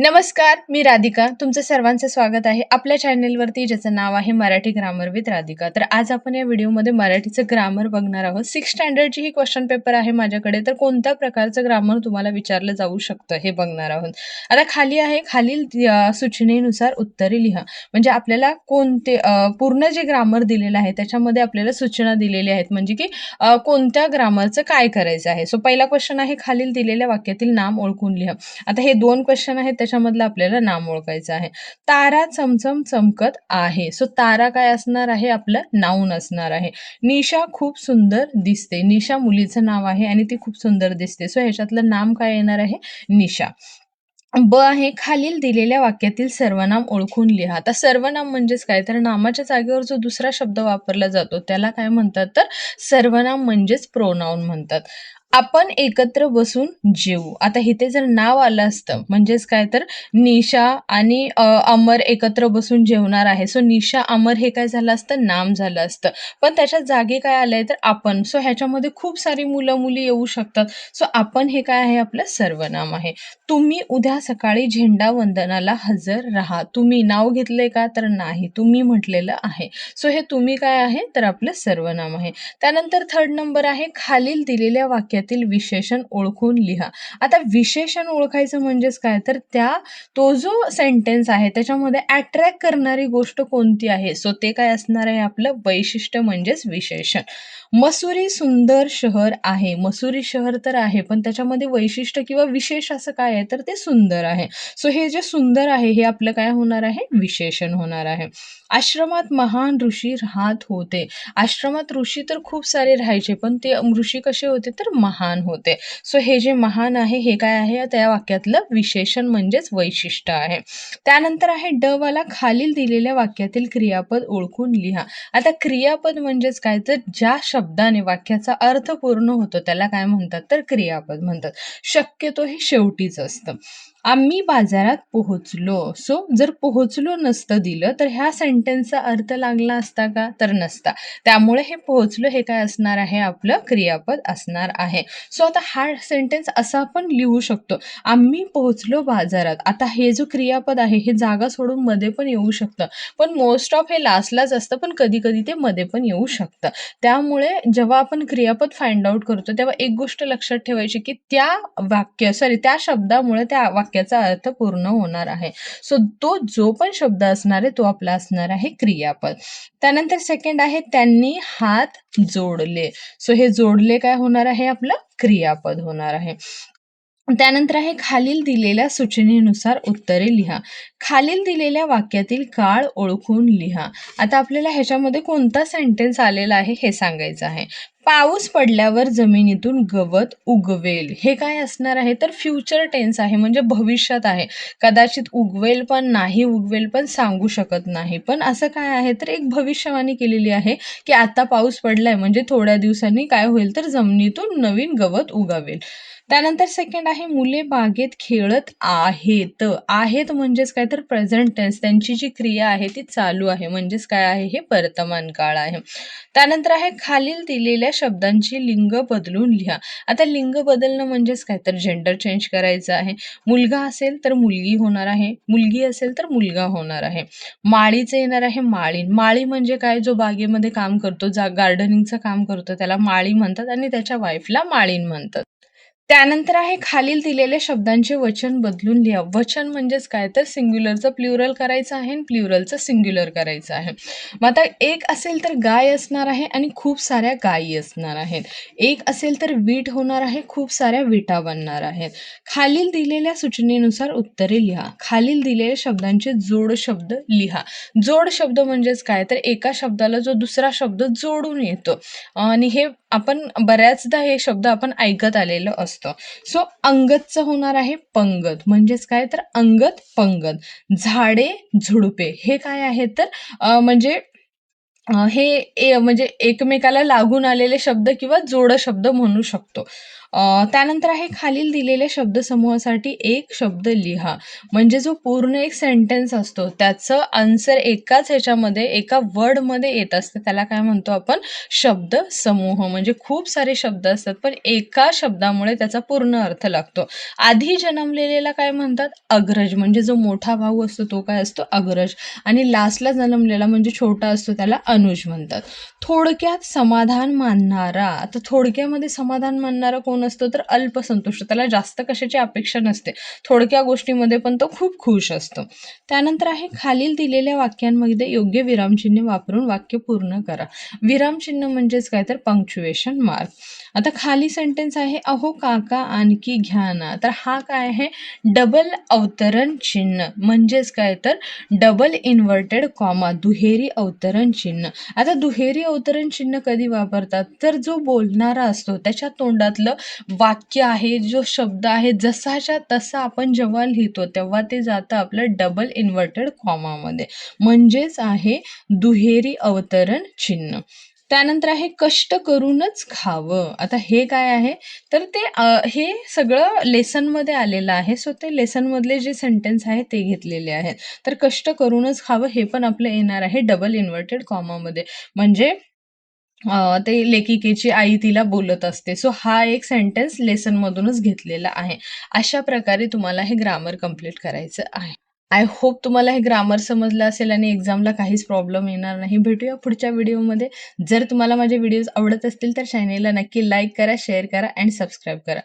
नमस्कार, मी राधिका. तुमचं सर्वांचं स्वागत आहे आपल्या चॅनेलवरती ज्याचं नाव आहे मराठी ग्रामर विथ राधिका. तर आज आपण या व्हिडिओमध्ये मराठीचं ग्रामर बघणार आहोत. 6th स्टँडर्डची ही क्वेश्चन पेपर आहे माझ्याकडे. तर कोणत्या प्रकारचं ग्रामर तुम्हाला विचारलं जाऊ शकतं हे बघणार आहोत. आता खाली आहे, खालील सूचनेनुसार उत्तरे लिहा. म्हणजे आपल्याला पूर्ण जे ग्रामर दिलेलं आहे त्याच्यामध्ये आपल्याला सूचना दिलेल्या आहेत, म्हणजे की कोणत्या ग्रामरचं काय करायचं आहे. सो पहिला क्वेश्चन आहे, खालील दिलेल्या वाक्यातील नाम ओळखून लिहा. आता हे 2 क्वेश्चन आहेत, त्याच्यामधलं आपल्याला नाम ओळखायचं आहे. तारा चमचम चमकत आहे. सो तारा काय असणार आहे, आपलं नाऊन असणार आहे. निशा खूप सुंदर दिसते. निशा मुलीचं नाव आहे आणि ती खूप सुंदर दिसते. सो ह्याच्यातलं नाम काय येणार आहे, निशा. ब आहे, खालील दिलेल्या वाक्यातील सर्वनाम ओळखून लिहा. आता सर्वनाम म्हणजेच काय, तर नामाच्या जागेवर जो दुसरा शब्द वापरला जातो त्याला काय म्हणतात, तर सर्वनाम म्हणजेच प्रोनाउन म्हणतात. आपण एकत्र बसून जेवू. आता इथे जर नाव आलं असतं म्हणजेच काय, तर निशा आणि अमर एकत्र बसून जेवणार आहे. सो निशा अमर हे काय झालं असतं, नाम झालं असतं. पण त्याच्या जागी काय आलंय, तर आपण. सो ह्याच्यामध्ये खूप सारी मुलं मुली येऊ शकतात. सो आपण हे काय आहे, आपलं सर्वनाम आहे. तुम्ही उद्या सकाळी झेंडा वंदनाला हजर राहा. तुम्ही नाव घेतलंय का, तर नाही, तुम्ही म्हटलेलं आहे. सो हे तुम्ही काय आहे, तर आपलं सर्वनाम आहे. त्यानंतर 3rd नंबर आहे, खालील दिलेल्या वाक्यातील विशेषण ओळखून लिहा. आता विशेषण ओळखायचं म्हणजेच काय, तर तो जो सेंटेन्स आहे त्याच्यामध्ये अट्रॅक्ट करणारी गोष्ट कोणती आहे. सो ते काय असणार आहे, आपलं वैशिष्ट्य म्हणजेच विशेषण. मसुरी सुंदर शहर आहे. मसुरी शहर तर आहे, पण त्याच्यामध्ये वैशिष्ट्य किंवा विशेष असं काय आहे, तर ते सुंदर आहे. सो हे जे सुंदर आहे हे आपलं काय होणार आहे, विशेषण होणार आहे. आश्रमात महान ऋषी राहत होते. आश्रमात ऋषी तर खूप सारे राहायचे, पण ते ऋषी कसे होते, तर महान होते. सो हे जे महान आहे हे काय आहे, त्या वाक्यातलं विशेषण म्हणजेच वैशिष्ट्य आहे. त्यानंतर आहे ड वाला, खालील दिलेल्या वाक्यातील क्रियापद ओळखून लिहा. आता क्रियापद म्हणजेच काय, तर ज्या शब्दाने वाक्याचा अर्थ पूर्ण होतो त्याला काय म्हणतात, तर क्रियापद म्हणतात. शक्यतो हे शेवटीच असतं. आम्ही बाजारात पोहोचलो. सो जर पोहोचलो नसतं दिलं तर ह्या सेंटेन्सचा अर्थ लागला असता का, तर नसता. त्यामुळे हे पोहोचलो हे काय असणार आहे, आपलं क्रियापद असणार आहे. सो आता हा सेंटेन्स असा आपण लिहू शकतो, आम्ही पोहोचलो बाजारात. आता हे जो क्रियापद आहे हे जागा सोडून मध्ये पण येऊ शकतं, पण मोस्ट ऑफ हे लास्टलाच असतं, पण कधी कधी ते मध्ये पण येऊ शकतं. त्यामुळे जेव्हा आपण क्रियापद फाइंड आउट करतो तेव्हा एक गोष्ट लक्षात ठेवायची, की त्या शब्दामुळे त्या वाक्याचा अर्थ पूर्ण होणार आहे. सो तो जो पण शब्द असणार आहे तो आपला असणार आहे क्रियापद. त्यानंतर सेकंड आहे, त्यांनी हात जोडले. सो हे जोडले काय होणार आहे, आपलं क्रियापद होणार आहे. त्यानंतर आहे, खालील दिलेल्या सूचनेनुसार उत्तरे लिहा. खालील दिलेल्या वाक्यातील काळ ओळखून लिहा. आता आपल्याला ह्याच्यामध्ये कोणता सेंटेन्स आलेला आहे हे सांगायचं आहे. पाऊस पडल्यावर जमिनीतून गवत उगवेल. हे काय असणार आहे, तर फ्युचर टेन्स आहे, म्हणजे भविष्यात आहे. कदाचित उगवेल पण नाही उगवेल पण सांगू शकत नाही, पण असं काय आहे, तर एक भविष्यवाणी केलेली आहे, की आता पाऊस पडलाय म्हणजे थोड्या दिवसांनी काय होईल, तर जमिनीतून नवीन गवत उगवेल. त्यानंतर सेकंड आहे, मुले बागेत खेळत आहेत. आहेत म्हणजेच काय, तर प्रेझेंट टेन्स, त्यांची जी क्रिया आहे ती चालू आहे, म्हणजेच काय आहे, हे वर्तमान काळ आहे. त्यानंतर आहे, खालील दिलेल्या शब्दांची लिंग बदलून लिहा. आता लिंग बदलणं म्हणजेच काय, तर जेंडर चेंज करायचं आहे. मुलगा असेल तर मुलगी होणार आहे, मुलगी असेल तर मुलगा होणार आहे. माळीचं येणार आहे माळीन. माळी म्हणजे काय, जो बागेमध्ये काम करतो, गार्डनिंगचं काम करतो त्याला माळी म्हणतात आणि त्याच्या वाईफला माळीन म्हणतात. त्यानंतर आहे, खालील दिलेल्या शब्दांचे वचन बदलून लिहा. वचन म्हणजेच काय, तर सिंग्युलरचं प्लुरल करायचं आहे आणि प्लुरलचं सिंग्युलर करायचं आहे. मग आता एक असेल तर गाय असणार आहे आणि खूप साऱ्या गायी असणार आहेत. एक असेल तर वीट होणार आहे, खूप साऱ्या विटा बनणार आहेत. खालील दिलेल्या सूचनेनुसार उत्तरे लिहा. खालील दिलेल्या शब्दांचे जोड शब्द लिहा. जोड शब्द म्हणजेच काय, तर एका शब्दाला जो दुसरा शब्द जोडून येतो आणि हे आपण बऱ्याचदा हे शब्द आपण ऐकत आलेलं असतं. सो अंगदचं होणार आहे पंगत, म्हणजेच काय, तर अंगद पंगत. झाडे झुडपे हे काय आहे, तर म्हणजे हे म्हणजे एकमेकाला लागून आलेले शब्द किंवा जोड शब्द म्हणू शकतो. त्यानंतर आहे खालील दिलेल्या शब्दसमूहासाठी एक शब्द लिहा. म्हणजे जो पूर्ण एक सेंटेन्स असतो त्याचं आन्सर एकाच ह्याच्यामध्ये एका वर्डमध्ये येत असतं, त्याला काय म्हणतो आपण? शब्दसमूह. म्हणजे खूप सारे शब्द असतात पण एका शब्दामुळे त्याचा पूर्ण अर्थ लागतो. आधी जन्मलेल्याला काय म्हणतात? अग्रज. म्हणजे जो मोठा भाऊ असतो तो काय असतो? अग्रज. आणि लास्टला जन्मलेला म्हणजे छोटा असतो त्याला अनुज म्हणतात. थोडक्यात समाधान मानणारा. आता थोडक्यामध्ये समाधान मानणारा कोण असतो? तर अल्पसंतुष्ट. त्याला जास्त कशाची अपेक्षा नसते, थोडक्या गोष्टीमध्ये पण तो खूप खुश असतो. त्यानंतर आहे खालील दिलेल्या वाक्यांमध्ये योग्य विरामचिन्ह वापरून वाक्य पूर्ण करा. विरामचिन्ह म्हणजेच काय? तर पंक्च्युएशन मार्क. आता खाली सेंटेन्स आहे, अहो काका आणखी घ्या ना. तर हा काय आहे? डबल अवतरण चिन्ह. म्हणजेच काय? तर डबल इन्व्हर्टेड कॉमा, दुहेरी अवतरण चिन्ह. आता दुहेरी अवतरण चिन्ह कधी वापरतात? तर जो बोलणारा असतो त्याच्या तोंडातलं वाक्य आहे, जो शब्द आहे, जसाच्या तसा आपण जेव्हा लिहितो तेव्हा ते जातं आपलं डबल इन्व्हर्टेड कॉमामध्ये. म्हणजेच आहे दुहेरी अवतरण चिन्ह. त्यानंतर आहे कष्ट करूनच खावं. आता हे काय आहे? तर ते हे सगळं लेसनमध्ये आलेलं आहे. सो ते लेसनमधले जे सेंटेन्स आहे ते घेतलेले आहेत. तर कष्ट करूनच खावं हे पण आपलं येणार आहे डबल इन्व्हर्टेड कॉमामध्ये. म्हणजे ते लेखिकेची आई तिला बोलत असते. सो हा एक सेंटेन्स लेसनमधूनच घेतलेला आहे. अशा प्रकारे तुम्हाला हे ग्रामर कंप्लीट करायचं आहे. आय होप तुम्हाला हे ग्रामर समजलं असेल आणि एक्झामला काहीच प्रॉब्लेम येणार नाही. भेटूया पुढच्या व्हिडिओमध्ये. जर तुम्हाला माझे व्हिडिओज आवडत असतील तर चॅनेलला नक्की लाईक करा, शेअर करा आणि सबस्क्राईब करा.